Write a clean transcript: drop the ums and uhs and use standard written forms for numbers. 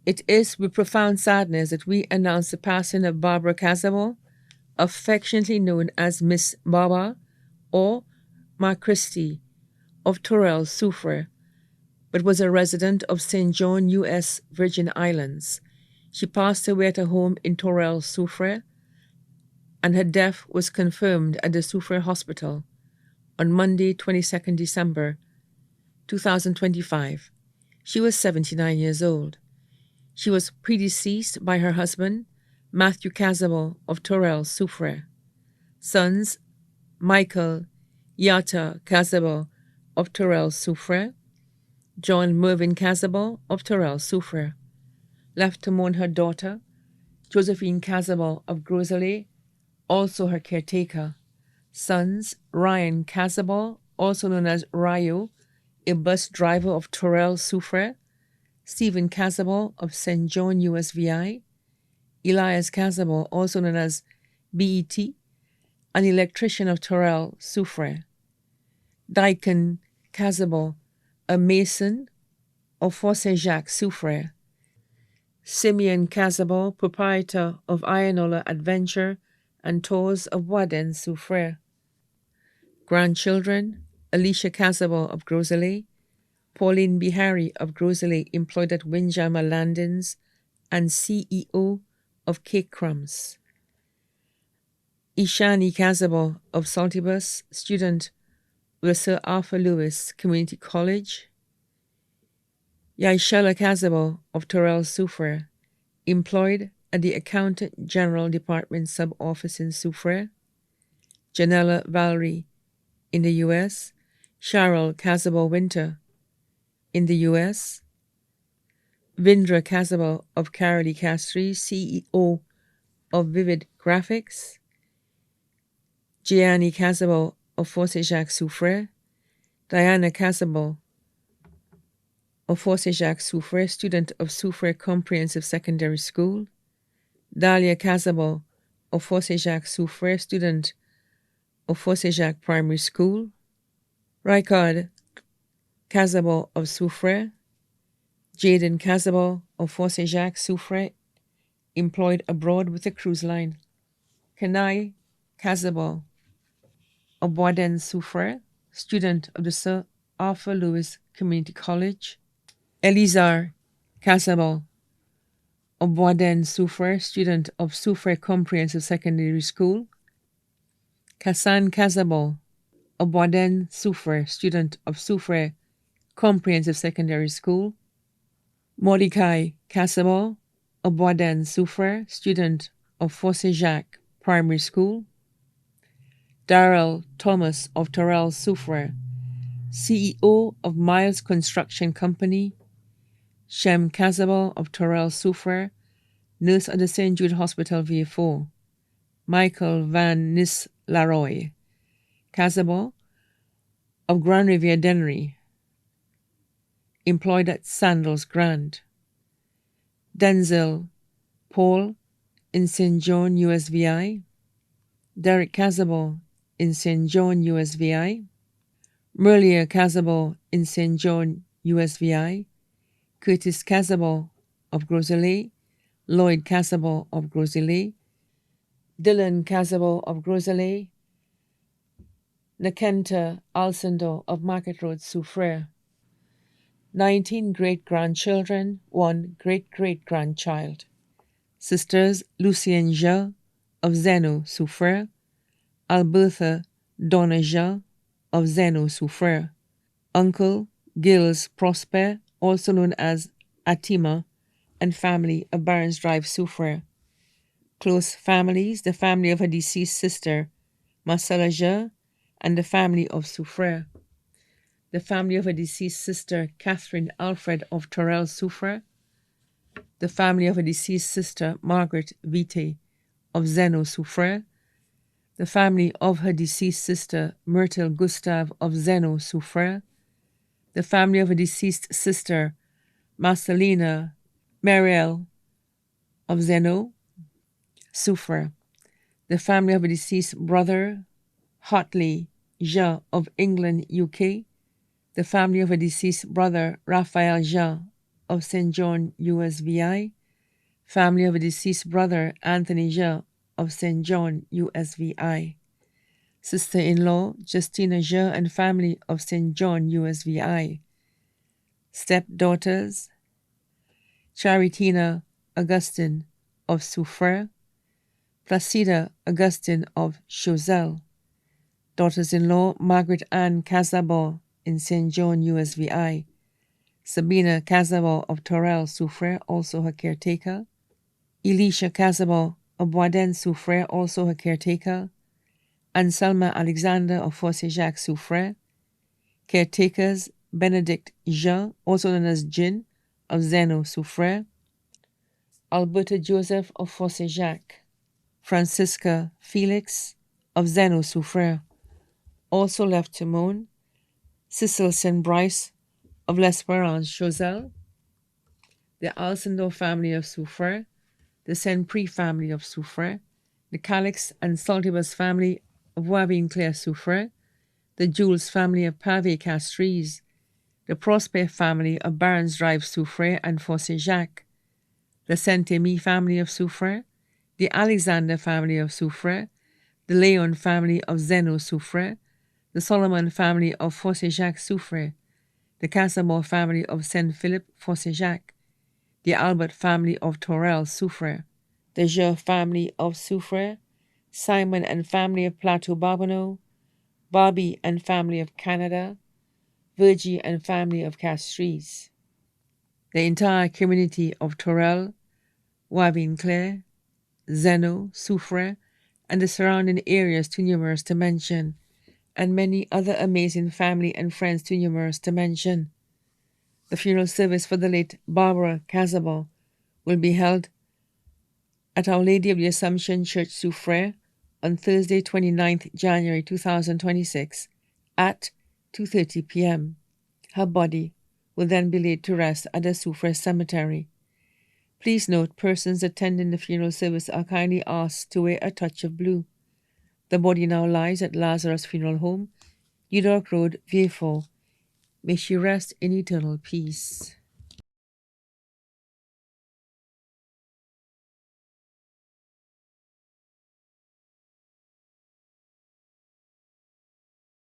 It is with profound sadness that we announce the passing of Barbara Cazaubon, affectionately known as Miss Baba or Ma Christie of Torrell, Soufrière, but was a resident of St. John, U.S. Virgin Islands. She passed away at her home in Torrell, Soufrière, and her death was confirmed at the Soufrière Hospital on Monday, 22nd December 2025. She was 79 years old. She was predeceased by her husband, Matthew Cazaubon of Torrell, Soufrière, sons Michael Yata Cazaubon of Torrell, Soufrière, John Mervyn Cazaubon of Torrell, Soufrière, left to mourn her daughter, Josephine Cazaubon of Groseilliers, also her caretaker, sons Ryan Cazaubon, also known as Rayo, a bus driver of Torrell, Soufrière, Stephen Cazaubon of St. John, USVI, Elias Cazaubon, also known as BET, an electrician of Torrell, Soufrière, Daikon Cazaubon, a mason of Fort Saint-Jacques, Soufrière, Simeon Cazaubon, proprietor of Ironola Adventure and Tours of Boisden, Soufrière. Grandchildren, Alicia Cazaubon of Groseilliers, Pauline Bihari of Groseilliers, employed at Windjammer Landings and CEO of Cake Crumbs. Ishani Cazaubon of Saltibus, student with Sir Arthur Lewis Community College. Yaishela Cazaubon of Torrell, Soufrière, employed at the Accountant General Department Sub-Office in Soufrière. Janella Valerie in the U.S., Cheryl Cazaubon Winter in the U.S., Vindra Cazaubon of Carolee Castries, CEO of Vivid Graphics, Gianni Cazaubon of Fort Saint-Jacques, Soufrière, Diana Cazaubon of Fort Saint-Jacques, Soufrière, student of Soufrière Comprehensive Secondary School, Dahlia Cazaubon of Fort Saint-Jacques, Soufrière, student of Fort Saint-Jacques Primary School, Ricard Cazaubon of Soufrière, Jaden Cazaubon of Fort Saint-Jacques, Soufrière, employed abroad with a cruise line, Kenai Cazaubon of Boisden, Soufrière, student of the Sir Arthur Lewis Community College, Elizar Cazaubon of Boisden, Soufrière, student of Soufrière Comprehensive Secondary School, Kassan Cazaubon of Boisden, Soufrière, student of Soufrière Comprehensive Secondary School, Mordecai Cazaubon of Boisden, Soufrière, student of Fort Saint-Jacques Primary School, Darrell Thomas of Torrell, Soufrière, CEO of Miles Construction Company, Shem Cazaubon of Torrell, Soufrière, nurse at the St. Jude Hospital, VA4, Michael Van Nis-Laroy Cazaubon of Grand Riviere Dennery, employed at Sandals Grand, Denzel Paul in St. John, USVI, Derek Cazaubon in St. John, USVI, Merlia Cazaubon in St. John, USVI, Curtis Cazaubon of Groseilliers, Lloyd Cazaubon of Groseilliers, Dylan Cazaubon of Groseilliers, Nakenta Alcindor of Market Road, Soufrière. 19 great-grandchildren, 1 great-great-grandchild. Sisters Lucienne Jean of Zeno, Soufrière, Albertha Donna Jean of Zeno, Soufrière, Uncle Gilles Prosper, also known as Atima, and family of Barons Drive, Soufrière. Close families, the family of her deceased sister, Marcella Jean, and the family of Soufrière. The family of her deceased sister, Catherine Alfred of Torrell, Soufrière. The family of her deceased sister, Margaret Vite of Zeno, Soufrière. The family of her deceased sister, Myrtle Gustave of Zeno, Soufrière. The family of her deceased sister, Marcelina Marielle of Zeno, Soufrière. The family of her deceased brother, Hotley Jean of England, UK. The family of her deceased brother, Raphael Jean of St. John USVI, family of a deceased brother Anthony Je of St. John USVI, sister-in-law Justina Je and family of St. John USVI, stepdaughters Charitina Augustine of Soufrière, Placida Augustine of Choiseul, daughters-in-law Margaret Ann Cazaubon in St. John USVI, Sabina Cazaubon of Torel Soufrière, also her caretaker, Elisha Cazaubon of Boisden Soufrière, also her caretaker, Anselma Alexander of Fossé Jacques Soufrière, caretakers Benedict Jean, also known as Jin, of Zeno Soufrière, Alberta Joseph of Fossé Jacques, Francisca Felix of Zeno Soufrière, also left to mourn, Cecil St. Brice of L'Espérance Choiseul, the Alcindor family of Soufrière, the St. Prix family of Soufrière, the Calix and Saltibus family of Wavin-Claire Soufrière, the Jules family of Pavé Castries, the Prosper family of Barons Drive Soufrière and Fossé Jacques, the Saint-Émy family of Soufrière, the Alexander family of Soufrière, the Léon family of Zeno Soufrière, the Solomon family of Fossé Jacques Soufrière, the Cazaubon family of Saint Philip Fossé Jacques, the Albert family of Torel Soufrière, the Je family of Soufrière, Simon and family of Plateau Barbonneau, Bobby and family of Canada, Virgie and family of Castries, the entire community of Torel, Wavin-Claire, Zeno, Soufrière, and the surrounding areas too numerous to mention, and many other amazing family and friends too numerous to mention. The funeral service for the late Barbara Cazaubon will be held at Our Lady of the Assumption Church Soufrière on Thursday, 29th January 2026 at 2:30 p.m. Her body will then be laid to rest at the Soufrière Cemetery. Please note, persons attending the funeral service are kindly asked to wear a touch of blue. The body now lies at Lazarus Funeral Home, New York Road, Vieux Fort. May she rest in eternal peace.